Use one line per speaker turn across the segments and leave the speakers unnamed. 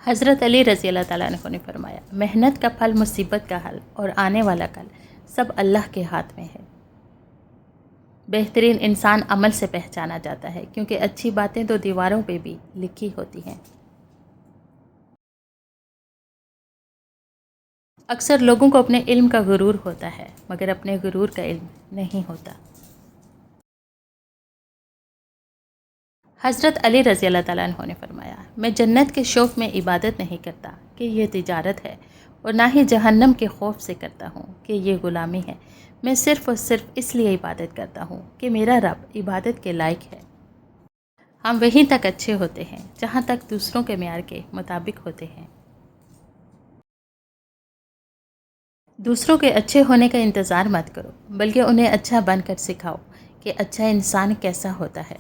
حضرت علی رضی اللہ تعالیٰ عنہ نے فرمایا، محنت کا پھل، مصیبت کا حل اور آنے والا کل سب اللہ کے ہاتھ میں ہے۔ بہترین انسان عمل سے پہچانا جاتا ہے، کیونکہ اچھی باتیں تو دیواروں پہ بھی لکھی ہوتی ہیں۔ اکثر لوگوں کو اپنے علم کا غرور ہوتا ہے، مگر اپنے غرور کا علم نہیں ہوتا۔ حضرت علی رضی اللہ تعالیٰ عنہ نے فرمایا، میں جنت کے شوق میں عبادت نہیں کرتا کہ یہ تجارت ہے، اور نہ ہی جہنم کے خوف سے کرتا ہوں کہ یہ غلامی ہے۔ میں صرف اور صرف اس لیے عبادت کرتا ہوں کہ میرا رب عبادت کے لائق ہے۔ ہم وہیں تک اچھے ہوتے ہیں جہاں تک دوسروں کے معیار کے مطابق ہوتے ہیں۔ دوسروں کے اچھے ہونے کا انتظار مت کرو، بلکہ انہیں اچھا بن کر سکھاؤ کہ اچھا انسان کیسا ہوتا ہے۔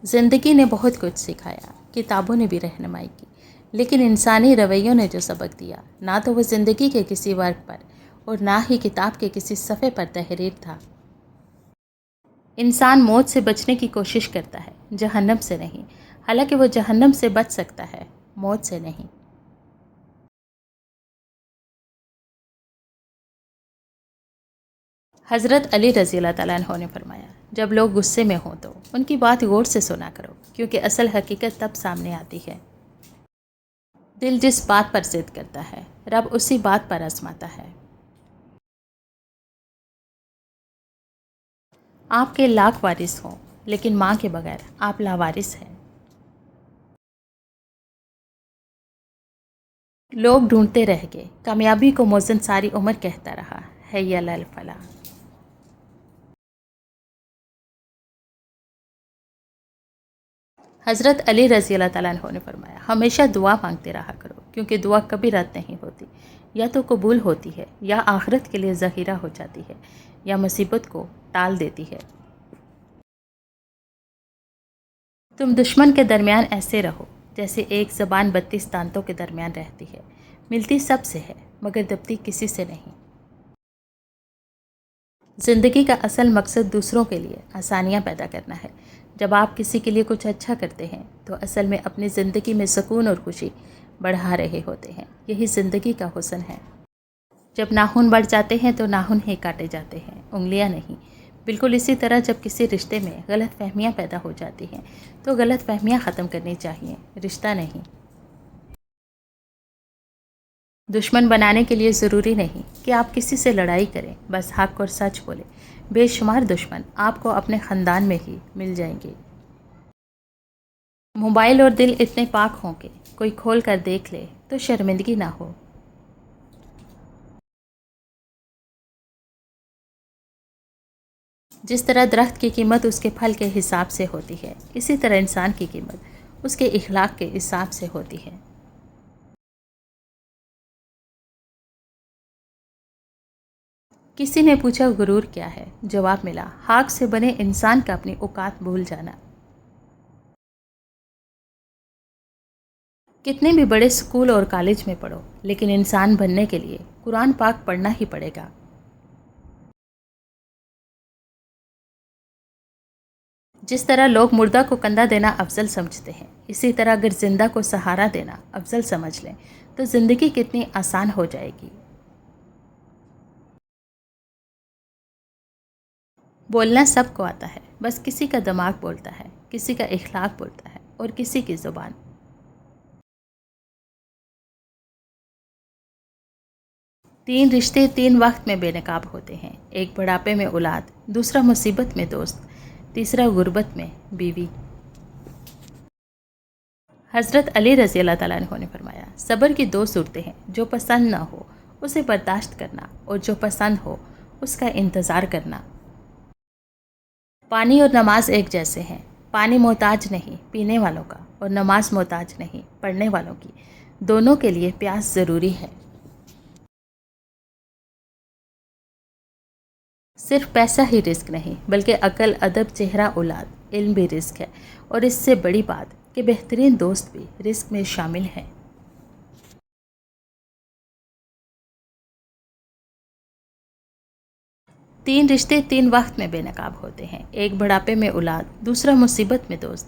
زندگی نے بہت کچھ سکھایا، کتابوں نے بھی رہنمائی کی، لیکن انسانی رویوں نے جو سبق دیا، نہ تو وہ زندگی کے کسی ورق پر اور نہ ہی کتاب کے کسی صفحے پر تحریر تھا۔ انسان موت سے بچنے کی کوشش کرتا ہے، جہنم سے نہیں، حالانکہ وہ جہنم سے بچ سکتا ہے، موت سے نہیں۔ حضرت علی رضی اللہ تعالیٰ عنہ نے فرمایا، جب لوگ غصے میں ہوں تو ان کی بات غور سے سنا کرو، کیونکہ اصل حقیقت تب سامنے آتی ہے۔ دل جس بات پر ضد کرتا ہے، رب اسی بات پر آزماتا ہے۔ آپ کے لاکھ وارث ہوں، لیکن ماں کے بغیر آپ لاوارث ہیں۔ لوگ ڈھونڈتے رہ گئے، کامیابی کو موزن ساری عمر کہتا رہا، حی علی الفلاح۔ حضرت علی رضی اللہ تعالیٰ عنہ نے فرمایا، ہمیشہ دعا مانگتے رہا کرو، کیونکہ دعا کبھی رد نہیں ہوتی، یا تو قبول ہوتی ہے، یا آخرت کے لیے ذخیرہ ہو جاتی ہے، یا مصیبت کو ٹال دیتی ہے۔ تم دشمن کے درمیان ایسے رہو جیسے ایک زبان 32 دانتوں کے درمیان رہتی ہے، ملتی سب سے ہے مگر دبتی کسی سے نہیں۔ زندگی کا اصل مقصد دوسروں کے لیے آسانیاں پیدا کرنا ہے۔ جب آپ کسی کے لیے کچھ اچھا کرتے ہیں تو اصل میں اپنی زندگی میں سکون اور خوشی بڑھا رہے ہوتے ہیں۔ یہی زندگی کا حسن ہے۔ جب ناخن بڑھ جاتے ہیں تو ناخن ہی کاٹے جاتے ہیں، انگلیاں نہیں۔ بالکل اسی طرح جب کسی رشتے میں غلط فہمیاں پیدا ہو جاتی ہیں تو غلط فہمیاں ختم کرنی چاہیے، رشتہ نہیں۔ دشمن بنانے کے لیے ضروری نہیں کہ آپ کسی سے لڑائی کریں، بس حق اور سچ بولیں۔ بے شمار دشمن آپ کو اپنے خاندان میں ہی مل جائیں گے۔ موبائل اور دل اتنے پاک ہوں کہ کوئی کھول کر دیکھ لے تو شرمندگی نہ ہو۔ جس طرح درخت کی قیمت اس کے پھل کے حساب سے ہوتی ہے، اسی طرح انسان کی قیمت اس کے اخلاق کے حساب سے ہوتی ہے۔ کسی نے پوچھا غرور کیا ہے؟ جواب ملا، خاک سے بنے انسان کا اپنی اوقات بھول جانا۔ کتنے بھی بڑے اسکول اور کالج میں پڑھو، لیکن انسان بننے کے لیے قرآن پاک پڑھنا ہی پڑے گا۔ جس طرح لوگ مردہ کو کندھا دینا افضل سمجھتے ہیں، اسی طرح اگر زندہ کو سہارا دینا افضل سمجھ لیں تو زندگی کتنی آسان ہو جائے گی۔ بولنا سب کو آتا ہے، بس کسی کا دماغ بولتا ہے، کسی کا اخلاق بولتا ہے اور کسی کی زبان۔ تین رشتے تین وقت میں بے نقاب ہوتے ہیں، ایک بڑھاپے میں اولاد، دوسرا مصیبت میں دوست، تیسرا غربت میں بیوی۔ حضرت علی رضی اللہ تعالیٰ عنہ نے فرمایا، صبر کی دو صورتیں ہیں، جو پسند نہ ہو اسے برداشت کرنا، اور جو پسند ہو اس کا انتظار کرنا۔ پانی اور نماز ایک جیسے ہیں۔ پانی محتاج نہیں پینے والوں کا، اور نماز محتاج نہیں پڑھنے والوں کی۔ دونوں کے لیے پیاس ضروری ہے۔ صرف پیسہ ہی رزق نہیں، بلکہ عقل، ادب، چہرہ، اولاد، علم بھی رزق ہے، اور اس سے بڑی بات کہ بہترین دوست بھی رزق میں شامل ہیں۔ تین رشتے تین وقت میں بے نقاب ہوتے ہیں، ایک بڑھاپے میں اولاد، دوسرا مصیبت میں دوست،